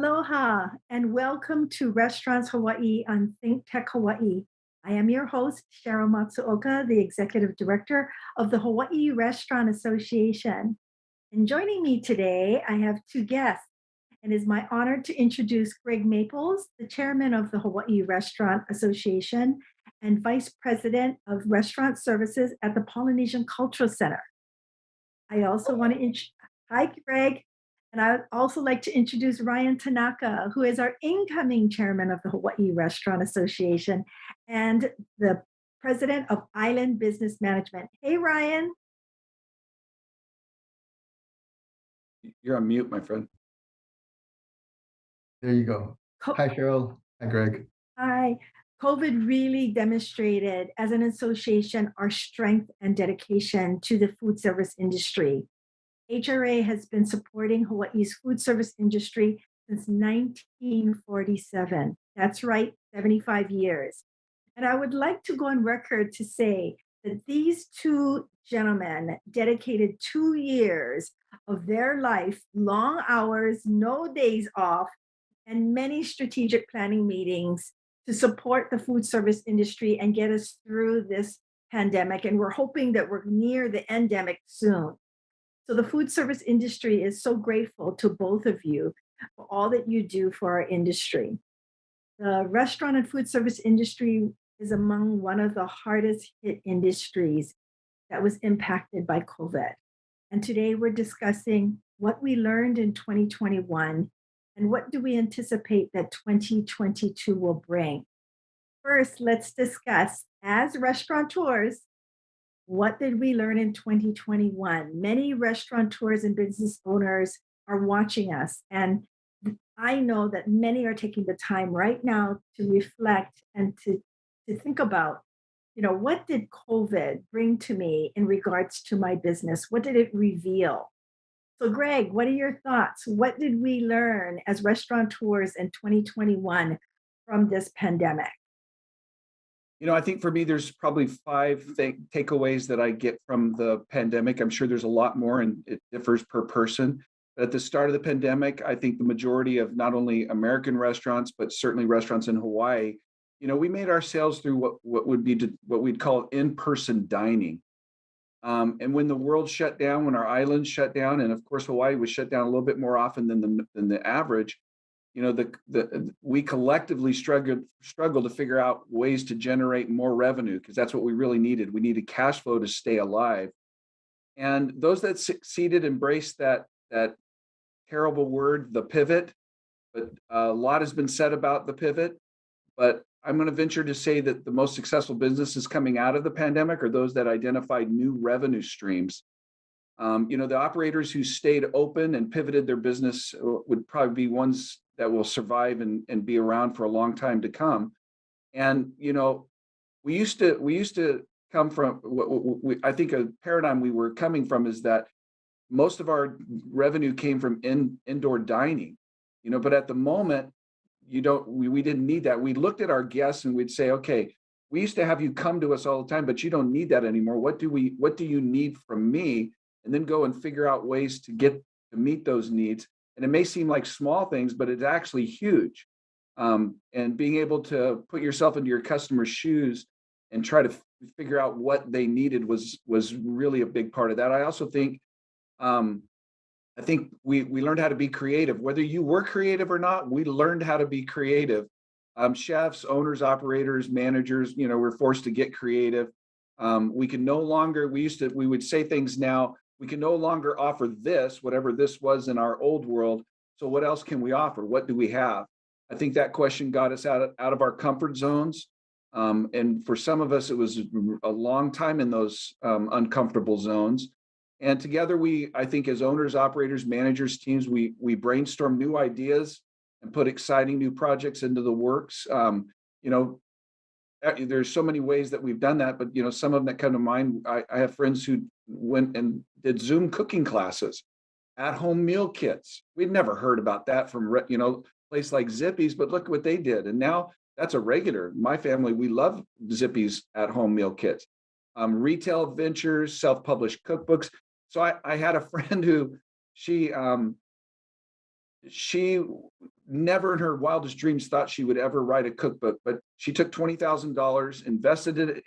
Aloha and welcome to Restaurants Hawaii on ThinkTech Hawaii. I am your host, Sheryl Matsuoka, the Executive Director of the Hawaii Restaurant Association. And joining me today, I have two guests, and it is my honor to introduce Greg Maples, the Chairman of the Hawaii Restaurant Association and Vice President of Restaurant Services at the Polynesian Cultural Center. I also want to hi, Greg. And I would also like to introduce Ryan Tanaka, who is our incoming chairman of the Hawaii Restaurant Association and the president of Island Business Management. Hey, Ryan. You're on mute, my friend. There you go. Hi, Sheryl. Hi, Greg. Hi. COVID really demonstrated as an association our strength and dedication to the food service industry. HRA has been supporting Hawaii's food service industry since 1947. That's right, 75 years. And I would like to go on record to say that these two gentlemen dedicated 2 years of their life, long hours, no days off, and many strategic planning meetings to support the food service industry and get us through this pandemic. And we're hoping that we're near the endemic soon. So the food service industry is so grateful to both of you for all that you do for our industry. The restaurant and food service industry is among one of the hardest hit industries that was impacted by COVID. And today we're discussing what we learned in 2021 and what do we anticipate that 2022 will bring. First, let's discuss, as restaurateurs, what did we learn in 2021? Many restaurateurs and business owners are watching us, and I know that many are taking the time right now to reflect and to think about, what did COVID bring to me in regards to my business? What did it reveal? So, Greg, what are your thoughts? What did we learn as restaurateurs in 2021 from this pandemic? I think for me, there's probably five takeaways that I get from the pandemic. I'm sure there's a lot more and it differs per person. But at the start of the pandemic, I think the majority of not only American restaurants, but certainly restaurants in Hawaii, we made our sales through what we'd call in-person dining. And when the world shut down, when our islands shut down, and of course Hawaii was shut down a little bit more often than the average, we collectively struggled to figure out ways to generate more revenue because that's what we really needed. We needed cash flow to stay alive. And those that succeeded embraced that terrible word, the pivot. But a lot has been said about the pivot. But I'm going to venture to say that the most successful businesses coming out of the pandemic are those that identified new revenue streams. The operators who stayed open and pivoted their business would probably be ones that will survive and be around for a long time to come. And we used to come from I think a paradigm we were coming from is that most of our revenue came from indoor dining, but at the moment we didn't need that. We looked at our guests and we'd say, okay, we used to have you come to us all the time, but you don't need that anymore. What do you need from me? And then go and figure out ways to meet those needs. And it may seem like small things, but it's actually huge. And being able to put yourself into your customer's shoes and try to figure out what they needed was really a big part of that. I also think, we learned how to be creative. Whether you were creative or not, we learned how to be creative. Chefs, owners, operators, managers, we're forced to get creative. We can no longer. We would say things now. We can no longer offer this, whatever this was in our old world. So what else can we offer? What do we have? I think that question got us out of our comfort zones. And for some of us, it was a long time in those uncomfortable zones. And together, I think as owners, operators, managers, teams, we brainstorm new ideas and put exciting new projects into the works. There's so many ways that we've done that, but some of them that come to mind. I have friends who went and did Zoom cooking classes, at-home meal kits. We'd never heard about that from a place like Zippy's, but look what they did, and now that's a regular. My family, we love Zippy's at-home meal kits. Retail ventures, self-published cookbooks. So I had a friend who she never in her wildest dreams thought she would ever write a cookbook, but she took $20,000, invested it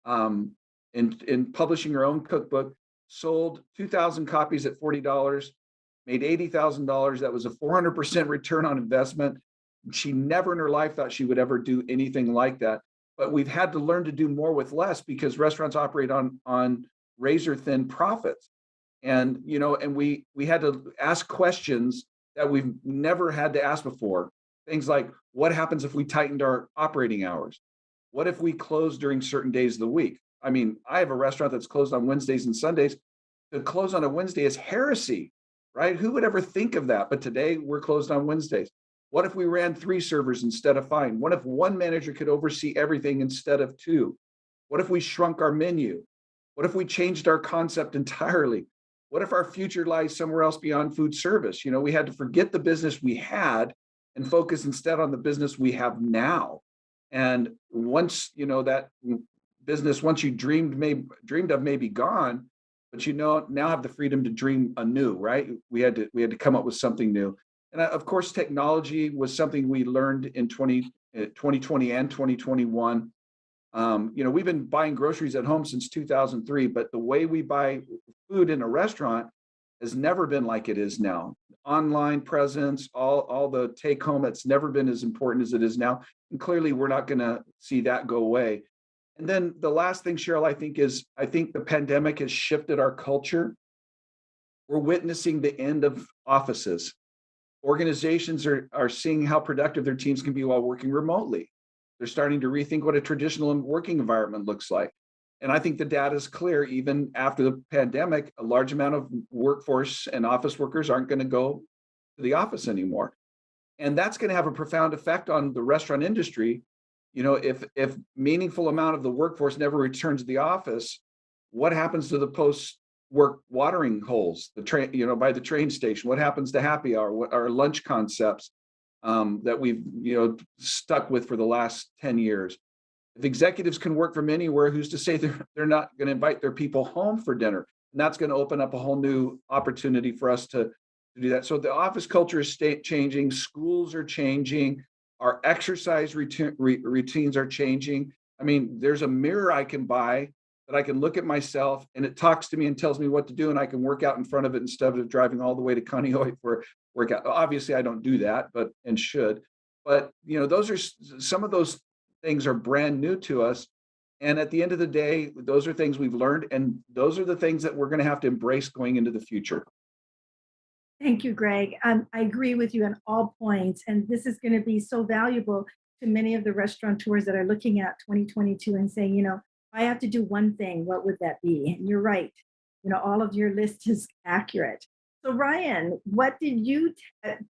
um, in publishing her own cookbook, sold 2,000 copies at $40, made $80,000. That was a 400% return on investment. She never in her life thought she would ever do anything like that. But we've had to learn to do more with less because restaurants operate on razor thin profits. And we had to ask questions that we've never had to ask before. Things like, what happens if we tightened our operating hours? What if we closed during certain days of the week? I mean, I have a restaurant that's closed on Wednesdays and Sundays. To close on a Wednesday is heresy, right? Who would ever think of that? But today we're closed on Wednesdays. What if we ran 3 servers instead of 5? What if one manager could oversee everything instead of 2? What if we shrunk our menu? What if we changed our concept entirely? What if our future lies somewhere else beyond food service? We had to forget the business we had and focus instead on the business we have now. And once, that business, once you dreamed of may be gone, but now have the freedom to dream anew, right? We had to come up with something new. And of course, technology was something we learned in 2020 and 2021. We've been buying groceries at home since 2003, but the way we buy food in a restaurant has never been like it is now. Online presence, all the take home, it's never been as important as it is now. And clearly we're not going to see that go away. And then the last thing, Sheryl, I think the pandemic has shifted our culture. We're witnessing the end of offices. Organizations are seeing how productive their teams can be while working remotely. They're starting to rethink what a traditional working environment looks like. And I think the data is clear. Even after the pandemic, a large amount of workforce and office workers aren't going to go to the office anymore. And that's going to have a profound effect on the restaurant industry. If meaningful amount of the workforce never returns to the office, what happens to the post-work watering holes, the train, by the train station? What happens to happy hour? What our lunch concepts that we've stuck with for the last 10 years? If executives can work from anywhere, who's to say they're not going to invite their people home for dinner? And that's going to open up a whole new opportunity for us to do that. So the office culture is changing, schools are changing, our exercise routines are changing. I mean, there's a mirror I can buy that I can look at myself and it talks to me and tells me what to do, and I can work out in front of it instead of driving all the way to Kaneohe for workout. Obviously, I don't do that, and should. But those are some of those things are brand new to us. And at the end of the day, those are things we've learned, and those are the things that we're going to have to embrace going into the future. Thank you, Greg. I agree with you on all points. And this is going to be so valuable to many of the restaurateurs that are looking at 2022 and saying, I have to do one thing, what would that be? And you're right. All of your list is accurate. So Ryan, what did you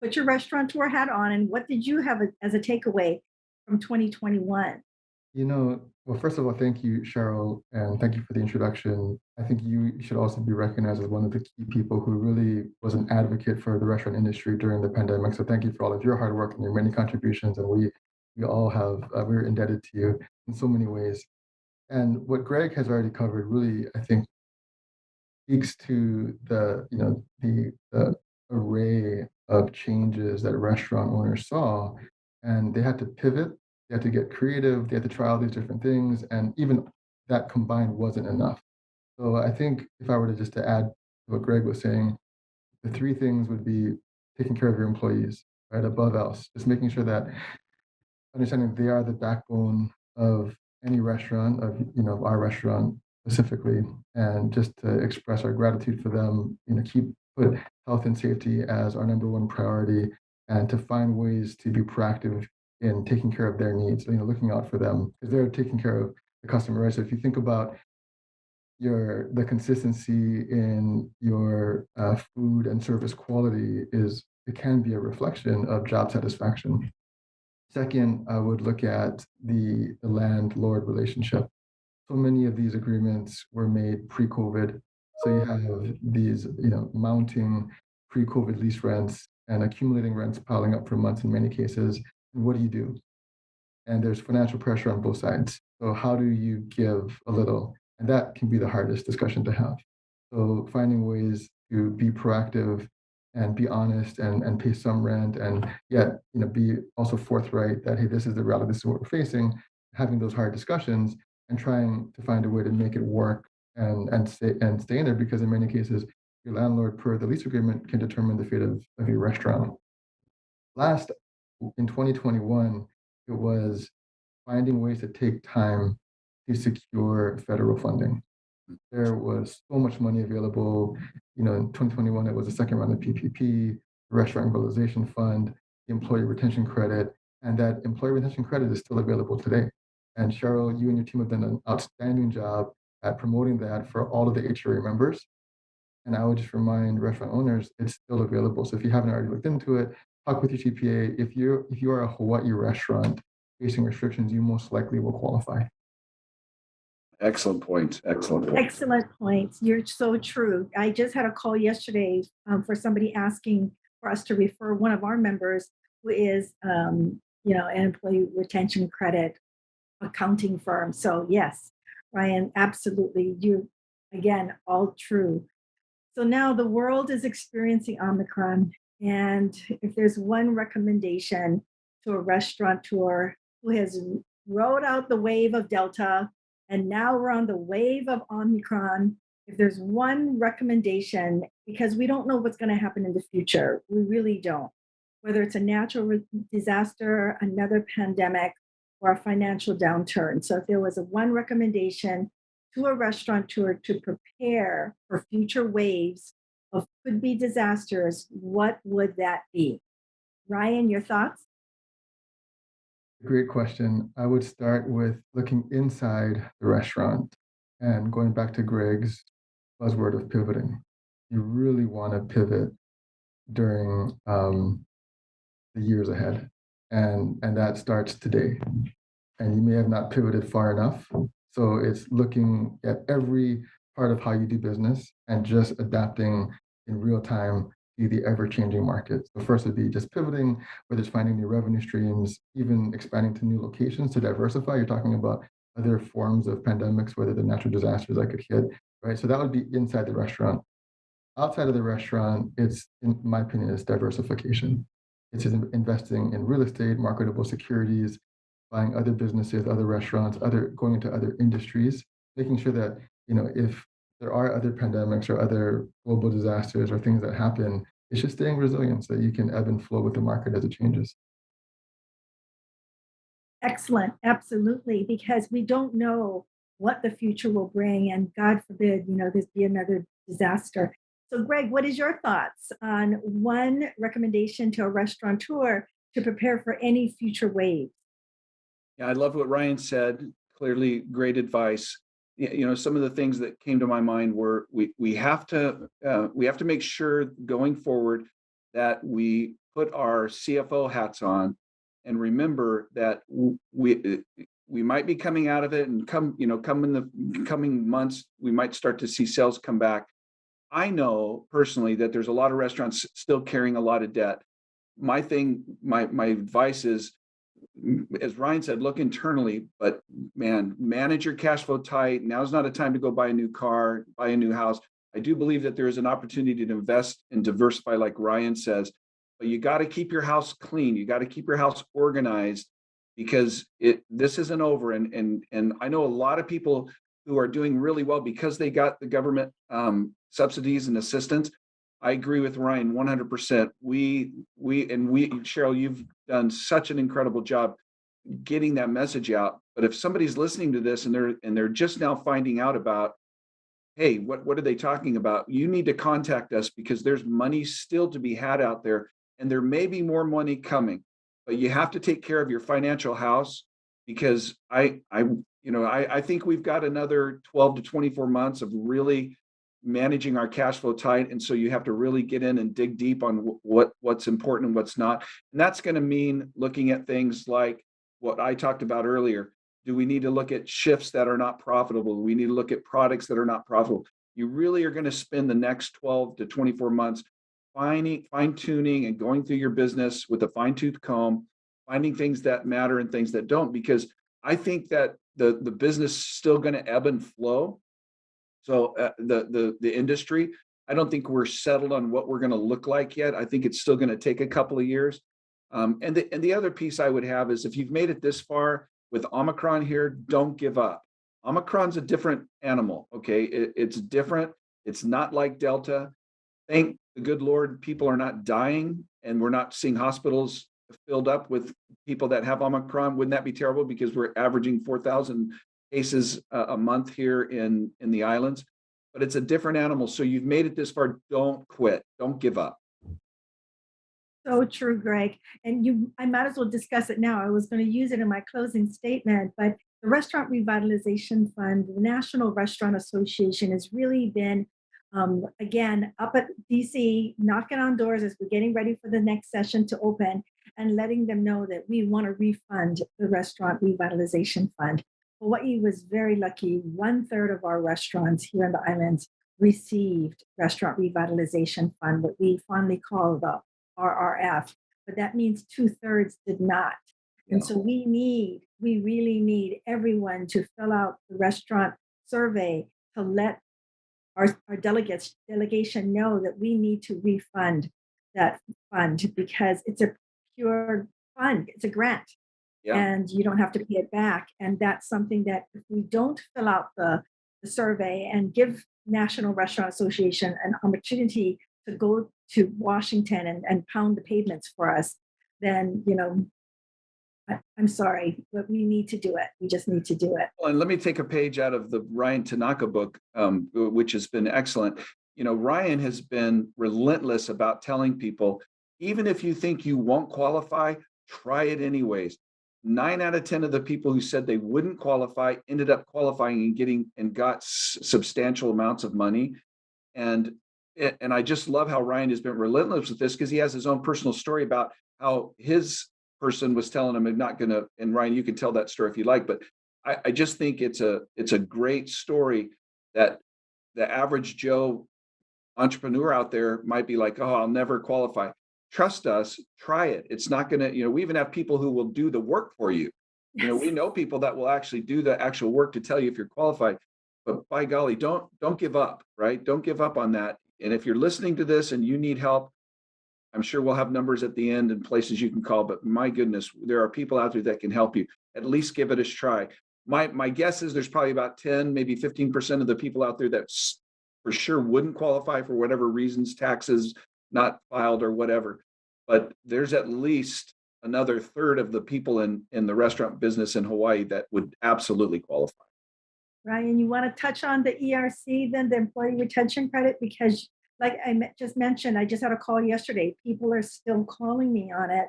put your restaurateur hat on, and what did you have as a takeaway from 2021? Well, first of all, thank you, Sheryl, and thank you for the introduction. I think you should also be recognized as one of the key people who really was an advocate for the restaurant industry during the pandemic. So thank you for all of your hard work and your many contributions. And we all have, we're indebted to you in so many ways. And what Greg has already covered really, I think, speaks to the array of changes that restaurant owners saw, and they had to pivot. They had to get creative. They had to try all these different things, and even that combined wasn't enough. So I think if I were to just to add to what Greg was saying, the 3 things would be taking care of your employees, right? Above else, just making sure that understanding they are the backbone of any restaurant, of our restaurant specifically, and just to express our gratitude for them, put health and safety as our number one priority, and to find ways to be proactive in taking care of their needs, looking out for them because they're taking care of the customer, right? So if you think about the consistency in your food and service quality it can be a reflection of job satisfaction. Second, I would look at the landlord relationship. So many of these agreements were made pre-COVID. So you have these, mounting pre-COVID lease rents and accumulating rents piling up for months in many cases. And what do? And there's financial pressure on both sides. So how do you give a little? And that can be the hardest discussion to have. So finding ways to be proactive and be honest and pay some rent, and yet be also forthright that, hey, this is the reality, this is what we're facing, having those hard discussions and trying to find a way to make it work and stay in there, because in many cases your landlord per the lease agreement can determine the fate of your restaurant. Last in 2021, it was finding ways to take time to secure federal funding. There was so much money available. In 2021, it was the second round of PPP, the Restaurant Revitalization Fund, the Employee Retention Credit, and that Employee Retention Credit is still available today. And Cheryl, you and your team have done an outstanding job at promoting that for all of the HRA members. And I would just remind restaurant owners, it's still available. So if you haven't already looked into it, talk with your CPA. If you are a Hawaii restaurant facing restrictions, you most likely will qualify. Excellent point. Excellent point. Excellent points. You're so true. I just had a call yesterday for somebody asking for us to refer one of our members who is, an employee retention credit accounting firm. So yes, Ryan, absolutely. You, again, all true. So now the world is experiencing Omicron. And if there's one recommendation to a restaurateur who has rode out the wave of Delta and now we're on the wave of Omicron, if there's one recommendation, because we don't know what's going to happen in the future, we really don't, whether it's a natural disaster, another pandemic, or a financial downturn. So if there was a one recommendation to a restaurateur to prepare for future waves of could be disasters, what would that be? Ryan, your thoughts? Great question. I would start with looking inside the restaurant and going back to Greg's buzzword of pivoting. You really want to pivot during the years ahead, and that starts today. And you may have not pivoted far enough. So it's looking at every part of how you do business and just adapting in real time to the ever-changing market. So first would be just pivoting, whether it's finding new revenue streams, even expanding to new locations to diversify. You're talking about other forms of pandemics, whether the natural disasters that could hit, right? So that would be inside the restaurant. Outside of the restaurant, it's, in my opinion, it's diversification. It's just investing in real estate, marketable securities, buying other businesses, other restaurants, going into other industries, making sure that, if there are other pandemics or other global disasters or things that happen, it's just staying resilient so that you can ebb and flow with the market as it changes. Excellent. Absolutely. Because we don't know what the future will bring. And God forbid, there's be another disaster. So, Greg, what is your thoughts on one recommendation to a restaurateur to prepare for any future waves? Yeah, I love what Ryan said. Clearly, great advice. Some of the things that came to my mind were we have to make sure going forward that we put our CFO hats on and remember that we might be coming out of it, and come in the coming months we might start to see sales come back. I know personally that there's a lot of restaurants still carrying a lot of debt. My advice is, as Ryan said, look internally, but man, manage your cash flow tight. Now's not a time to go buy a new car, buy a new house. I do believe that there is an opportunity to invest and diversify, like Ryan says, but you got to keep your house clean. You got to keep your house organized, because this isn't over. And I know a lot of people who are doing really well because they got the government subsidies and assistance. I agree with Ryan 100%. Sheryl, you've done such an incredible job getting that message out. But if somebody's listening to this and they're just now finding out about, hey, what are they talking about? You need to contact us, because there's money still to be had out there, and there may be more money coming. But you have to take care of your financial house, because I think we've got another 12 to 24 months of really managing our cash flow tight. And so you have to really get in and dig deep on what's important and what's not. And that's going to mean looking at things like what I talked about earlier. Do we need to look at shifts that are not profitable? Do we need to look at products that are not profitable? You really are going to spend the next 12 to 24 months fine tuning and going through your business with a fine tooth comb, finding things that matter and things that don't, because I think that the business is still going to ebb and flow. So the industry, I don't think we're settled on what we're going to look like yet. I think it's still going to take a couple of years. And the other piece I would have is if you've made it this far with Omicron here, don't give up. Omicron's a different animal. Okay, it's different. It's not like Delta. Thank the good Lord, people are not dying, and we're not seeing hospitals filled up with people that have Omicron. Wouldn't that be terrible? Because we're averaging 4,000 cases a month here in the islands. But it's a different animal. So you've made it this far. Don't quit. Don't give up. So true, Greg. And I might as well discuss it now. I was going to use it in my closing statement, but the Restaurant Revitalization Fund, the National Restaurant Association, has really been, again, up at DC, knocking on doors as we're getting ready for the next session to open and letting them know that we want to refund the Restaurant Revitalization Fund. Hawaii was very lucky. 1/3 of our restaurants here in the islands received Restaurant Revitalization Fund, what we fondly call the RRF, but that means 2/3 did not. And Yeah. so we really need everyone to fill out the restaurant survey to let our delegation know that we need to refund that fund because it's a pure fund, it's a grant, Yeah. and you don't have to pay it back. And that's something that if we don't fill out the survey and give National Restaurant Association an opportunity to go to Washington and pound the pavements for us, then, I'm sorry, but we need to do it. We just need to do it. Well, and let me take a page out of the Ryan Tanaka book, which has been excellent. Ryan has been relentless about telling people, even if you think you won't qualify, try it anyways. 9 out of 10 of the people who said they wouldn't qualify ended up qualifying and got substantial amounts of money. And and I just love how Ryan has been relentless with this because he has his own personal story about how his person was telling him, I'm not gonna, and Ryan, you can tell that story if you like, but I just think it's a great story that the average Joe entrepreneur out there might be like, oh, I'll never qualify. Trust us, try it. It's not gonna, we even have people who will do the work for you. Yes. We know people that will actually do the actual work to tell you if you're qualified. But by golly, don't give up, right? Don't give up on that. And if you're listening to this and you need help, I'm sure we'll have numbers at the end and places you can call, but my goodness, there are people out there that can help you. At least give it a try. My guess is there's probably about 10, maybe 15% of the people out there that for sure wouldn't qualify for whatever reasons, taxes not filed or whatever. But there's at least another third of the people in the restaurant business in Hawaii that would absolutely qualify. Ryan, you want to touch on the ERC, then the employee retention credit? Because, like just mentioned, I just had a call yesterday. People are still calling me on it.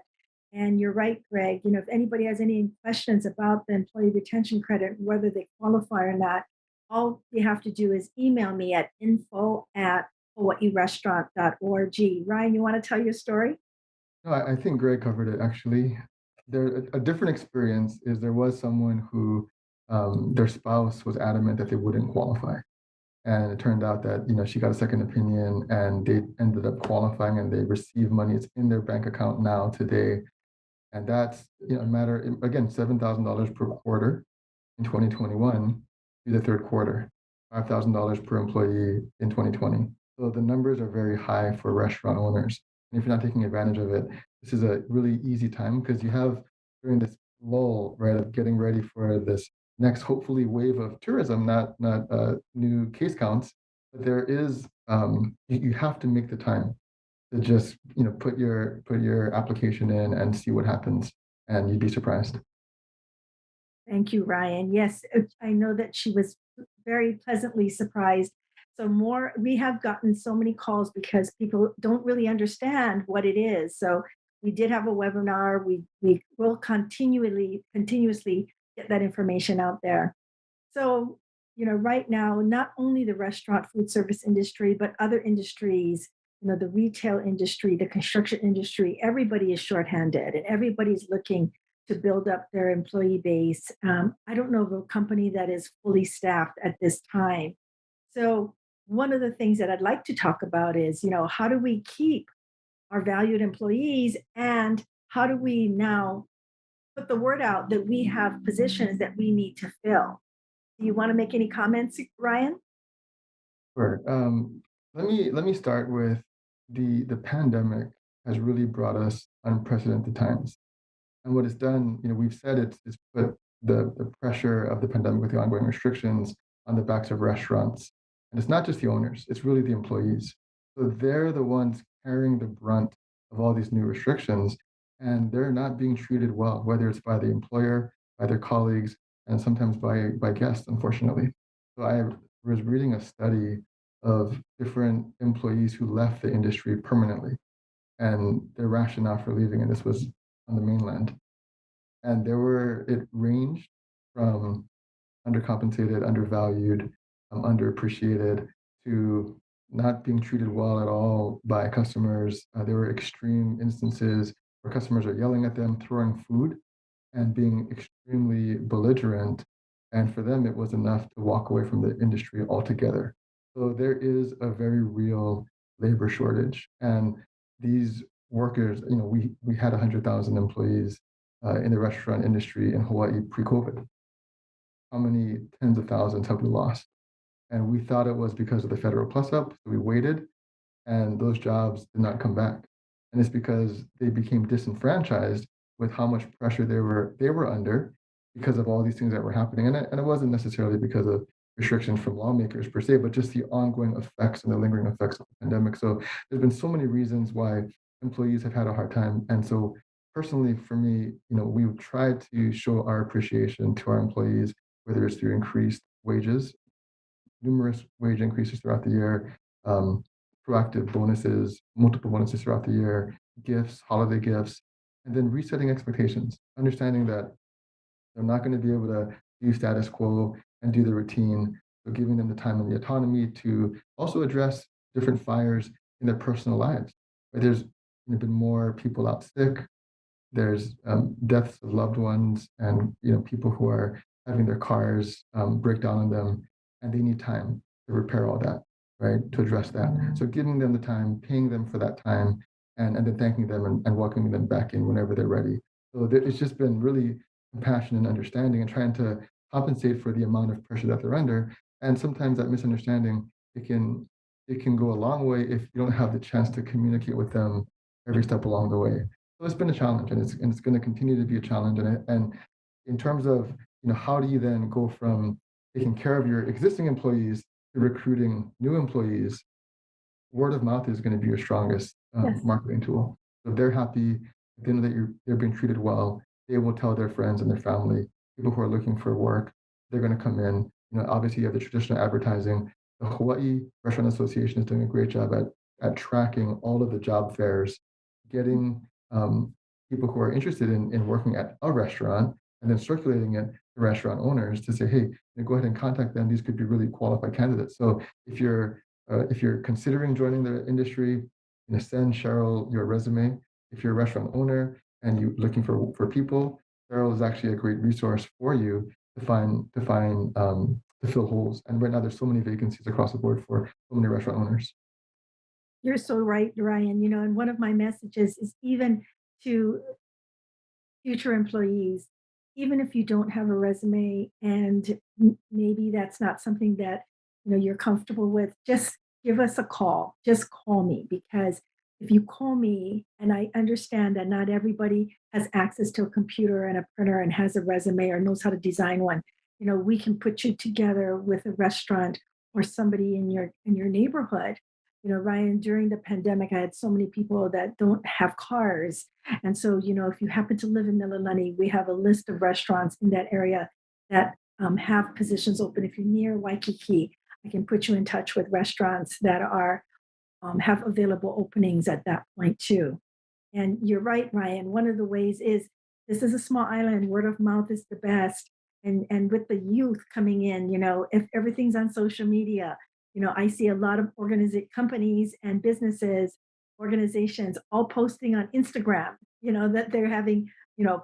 And you're right, Greg. If anybody has any questions about the employee retention credit, whether they qualify or not, all you have to do is email me at info@hawaiirestaurant.org. Ryan, you want to tell your story? No, I think Greg covered it actually. A different experience is there was someone who their spouse was adamant that they wouldn't qualify. And it turned out that, she got a second opinion and they ended up qualifying and they received money. It's in their bank account now today. And that's, a matter, again, $7,000 per quarter in 2021 through the third quarter, $5,000 per employee in 2020. So the numbers are very high for restaurant owners. And if you're not taking advantage of it, this is a really easy time because you have during this lull, right, of getting ready for this next hopefully wave of tourism, not new case counts. But there is you have to make the time to just put your application in and see what happens, and you'd be surprised. Thank you, Ryan. Yes, I know that she was very pleasantly surprised. So we have gotten so many calls because people don't really understand what it is. So we did have a webinar. We will continuously get that information out there. So, right now, not only the restaurant food service industry, but other industries, the retail industry, the construction industry, everybody is shorthanded and everybody's looking to build up their employee base. I don't know of a company that is fully staffed at this time. So, one of the things that I'd like to talk about is, how do we keep our valued employees and how do we now put the word out that we have positions that we need to fill? Do you want to make any comments, Ryan? Sure. Let me start with the pandemic has really brought us unprecedented times. And what it's done, we've said it's put the pressure of the pandemic with the ongoing restrictions on the backs of restaurants. And it's not just the owners, it's really the employees. So they're the ones carrying the brunt of all these new restrictions, and they're not being treated well, whether it's by the employer, by their colleagues, and sometimes by guests, unfortunately. So I was reading a study of different employees who left the industry permanently and their rationale for leaving, and this was on the mainland. And it ranged from undercompensated, undervalued, underappreciated to not being treated well at all by customers. There were extreme instances where customers are yelling at them, throwing food, and being extremely belligerent. And for them, it was enough to walk away from the industry altogether. So there is a very real labor shortage. And these workers, we had 100,000 employees in the restaurant industry in Hawaii pre-COVID. How many tens of thousands have we lost? And we thought it was because of the federal plus up. So we waited and those jobs did not come back. And it's because they became disenfranchised with how much pressure they were under because of all these things that were happening. And it wasn't necessarily because of restrictions from lawmakers per se, but just the ongoing effects and the lingering effects of the pandemic. So there's been so many reasons why employees have had a hard time. And so personally for me, we've tried to show our appreciation to our employees, whether it's through increased wages, numerous wage increases throughout the year, um, proactive bonuses, multiple bonuses throughout the year, gifts, holiday gifts, and then resetting expectations, understanding that they're not going to be able to do status quo and do the routine. So giving them the time and the autonomy to also address different fires in their personal lives. Right? There's been more people out sick, there's deaths of loved ones, and people who are having their cars break down on them, and they need time to repair all that, right? To address that. So giving them the time, paying them for that time, and then thanking them and welcoming them back in whenever they're ready. So it's just been really compassion and understanding, and trying to compensate for the amount of pressure that they're under. And sometimes that misunderstanding it can go a long way if you don't have the chance to communicate with them every step along the way. So it's been a challenge, and it's going to continue to be a challenge. And in terms of how do you then go from taking care of your existing employees to recruiting new employees? Word of mouth is going to be your strongest Yes. marketing tool. So if they're happy, if they know that they're being treated well, they will tell their friends and their family, people who are looking for work, they're going to come in. Obviously you have the traditional advertising. The Hawaii Restaurant Association is doing a great job at tracking all of the job fairs, getting um, people who are interested in working at a restaurant, and then circulating it to restaurant owners to say, hey, go ahead and contact them. These could be really qualified candidates. So if you're considering joining the industry, send Cheryl your resume. If you're a restaurant owner and you're looking for people, Cheryl is actually a great resource for you to fill holes. And right now, there's so many vacancies across the board for so many restaurant owners. You're so right, Ryan. And one of my messages is even to future employees, even if you don't have a resume and maybe that's not something that you're comfortable with, just give us a call. Just call me, because if you call me, and I understand that not everybody has access to a computer and a printer and has a resume or knows how to design one, we can put you together with a restaurant or somebody in your neighborhood. Ryan, during the pandemic, I had so many people that don't have cars, and so, if you happen to live in Mililani, we have a list of restaurants in that area that have positions open. If you're near Waikiki, I can put you in touch with restaurants that are have available openings at that point too. And you're right, Ryan. One of the ways is this is a small island. Word of mouth is the best. And with the youth coming in, if everything's on social media, I see a lot of companies and businesses, organizations all posting on Instagram, that they're having,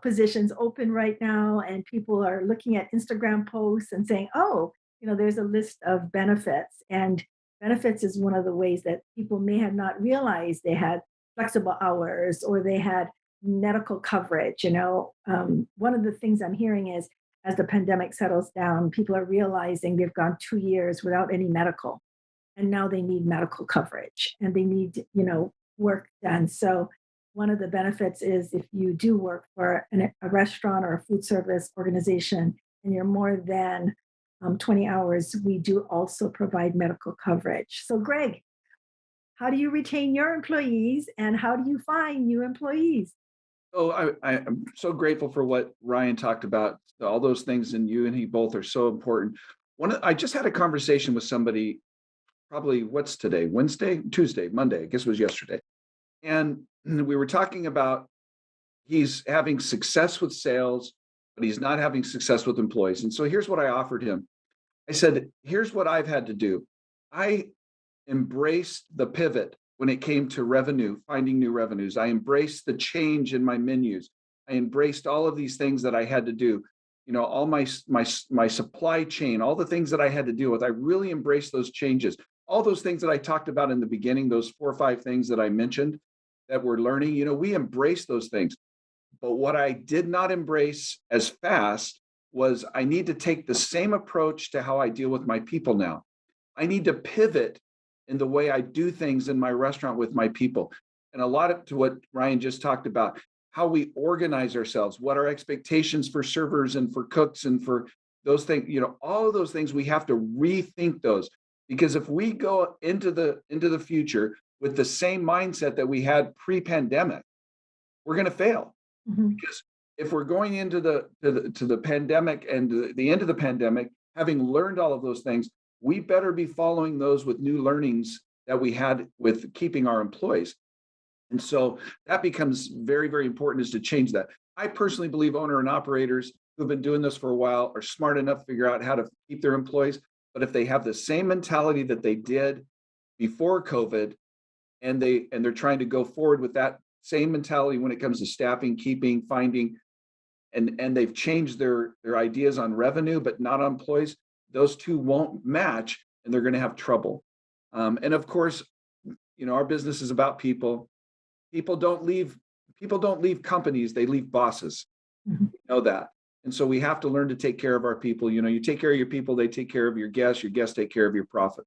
positions open right now, and people are looking at Instagram posts and saying, oh, there's a list of benefits. And benefits is one of the ways that people may have not realized they had flexible hours or they had medical coverage. One of the things I'm hearing is as the pandemic settles down, people are realizing they've gone 2 years without any medical. and now they need medical coverage and they need, work done. So one of the benefits is if you do work for a restaurant or a food service organization and you're more than 20 hours, we do also provide medical coverage. So, Greg, how do you retain your employees and how do you find new employees? Oh, I am so grateful for what Ryan talked about. All those things, and you and he both are so important. I just had a conversation with somebody, probably what's today? Wednesday, Tuesday, Monday, I guess it was yesterday. And we were talking about he's having success with sales, but he's not having success with employees. And so here's what I offered him. I said, here's what I've had to do. I embraced the pivot when it came to revenue, finding new revenues. I embraced the change in my menus. I embraced all of these things that I had to do. All my supply chain, all the things that I had to deal with. I really embraced those changes. All those things that I talked about in the beginning, those 4 or 5 things that I mentioned that we're learning, we embrace those things. But what I did not embrace as fast was I need to take the same approach to how I deal with my people now. I need to pivot in the way I do things in my restaurant with my people. And a lot of to what Ryan just talked about, how we organize ourselves, what our expectations for servers and for cooks and for those things, all of those things, we have to rethink those. Because if we go into the future with the same mindset that we had pre-pandemic, we're going to fail. Mhm. Because if we're going into the pandemic and the end of the pandemic, having learned all of those things, we better be following those with new learnings that we had with keeping our employees. And so that becomes very, very important, is to change that. I personally believe owner and operators who've been doing this for a while are smart enough to figure out how to keep their employees. But if they have the same mentality that they did before COVID, and they're trying to go forward with that same mentality when it comes to staffing, keeping, finding, and they've changed their ideas on revenue, but not on employees, those two won't match, and they're going to have trouble. And of course, our business is about people. People don't leave. People don't leave companies; they leave bosses. Mhm. You know that. And so we have to learn to take care of our people. You take care of your people, they take care of your guests. Your guests take care of your profit.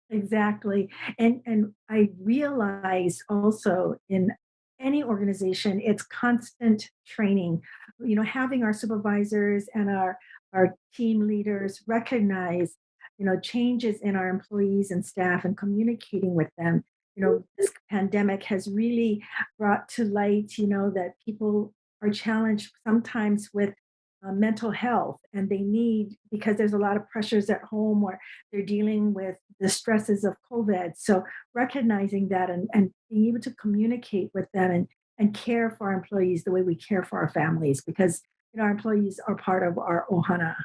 Exactly. And I realize also in any organization, it's constant training. Having our supervisors and our team leaders recognize, changes in our employees and staff and communicating with them. This pandemic has really brought to light, that people are challenged sometimes with mental health and they need because there's a lot of pressures at home or they're dealing with the stresses of COVID. So recognizing that and being able to communicate with them and care for our employees the way we care for our families because our employees are part of our ohana.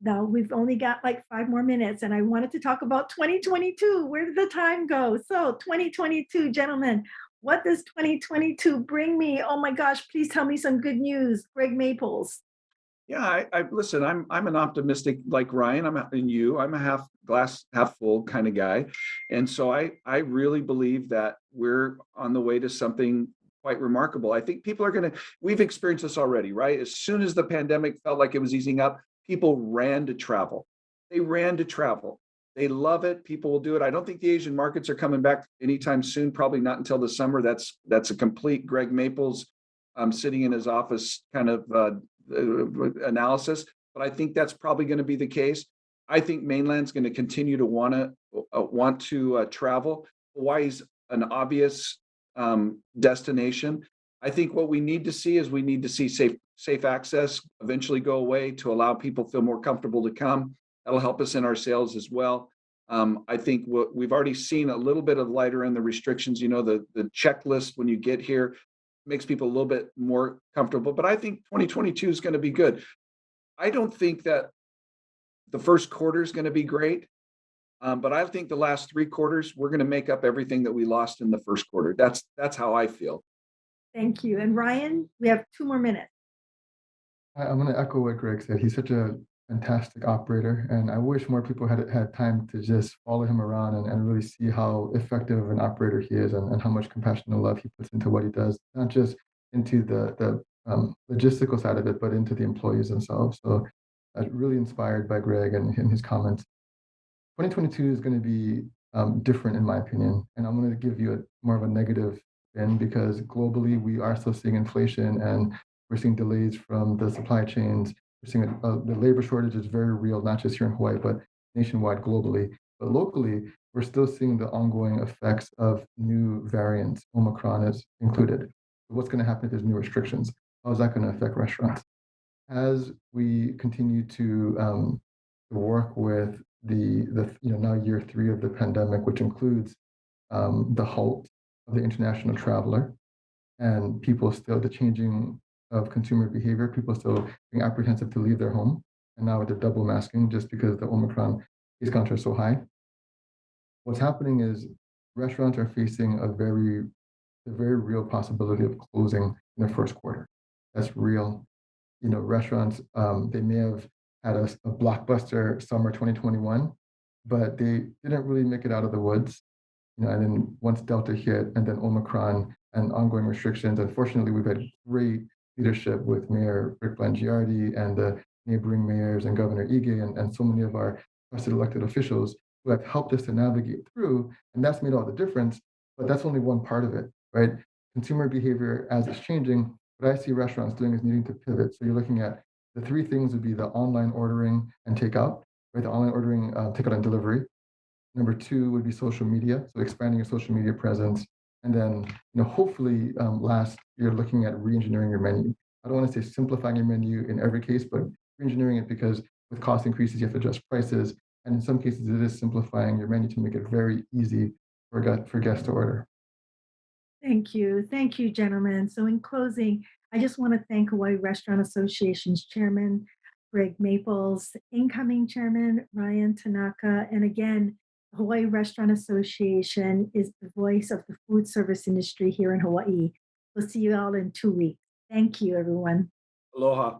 Now we've only got like 5 more minutes and I wanted to talk about 2022. Where did the time go? So 2022, gentlemen, what does 2022 bring me? Oh my gosh, please tell me some good news. Greg Maples. Yeah, I listen. I'm an optimistic like Ryan. I'm a half glass half full kind of guy, and so I really believe that we're on the way to something quite remarkable. I think people are going to. We've experienced this already, right? As soon as the pandemic felt like it was easing up, people ran to travel. They ran to travel. They love it. People will do it. I don't think the Asian markets are coming back anytime soon. Probably not until the summer. That's a complete Greg Maples sitting in his office kind of analysis, but I think that's probably going to be the case. I think mainland's going to continue to want to travel. Hawaii's an obvious destination. I think what we need to see is we need to see safe access eventually go away to allow people feel more comfortable to come. That'll help us in our sales as well. I think we've already seen a little bit of lighter in the restrictions. The checklist when you get here makes people a little bit more comfortable. But I think 2022 is going to be good. I don't think that the first quarter is going to be great, but I think the last 3 quarters we're going to make up everything that we lost in the first quarter. That's how I feel. Thank you. And Ryan, we have 2 more minutes. I'm going to echo what Greg said. He's such a fantastic operator, and I wish more people had time to just follow him around and really see how effective of an operator he is and how much compassion and love he puts into what he does, not just into the logistical side of it, but into the employees themselves. So I'm really inspired by Greg and his comments. 2022 is going to be different in my opinion, and I'm going to give you more of a negative spin because globally we are still seeing inflation and we're seeing delays from the supply chains. We're seeing the labor shortage is very real, not just here in Hawaii, but nationwide globally. But locally, we're still seeing the ongoing effects of new variants. Omicron is included. What's going to happen if there's new restrictions? How is that going to affect restaurants? As we continue to work with the now year three of the pandemic, which includes the halt of the international traveler and people still the changing of consumer behavior, people still being apprehensive to leave their home, and now with the double masking just because the Omicron case counts are so high. What's happening is restaurants are facing a very real possibility of closing in the first quarter. That's real. Restaurants, they may have had a blockbuster summer 2021, but they didn't really make it out of the woods. And then once Delta hit, and then Omicron and ongoing restrictions, unfortunately, we've had great leadership with Mayor Rick Blangiardi and the neighboring mayors and Governor Ige and so many of our trusted elected officials who have helped us to navigate through, and that's made all the difference. But that's only one part of it, right? Consumer behavior as it's changing, what I see restaurants doing is needing to pivot. So you're looking at the three things would be the online ordering and takeout, right? The online ordering, takeout and delivery. Number two would be social media, so expanding your social media presence. And then, hopefully, last, you're looking at re-engineering your menu. I don't want to say simplifying your menu in every case, but re-engineering it because with cost increases, you have to adjust prices. And in some cases, it is simplifying your menu to make it very easy for guests to order. Thank you. Thank you, gentlemen. So, in closing, I just want to thank Hawaii Restaurant Association's chairman, Greg Maples, incoming chairman, Ryan Tanaka. And again, the Hawaii Restaurant Association is the voice of the food service industry here in Hawaii. We'll see you all in 2 weeks. Thank you, everyone. Aloha.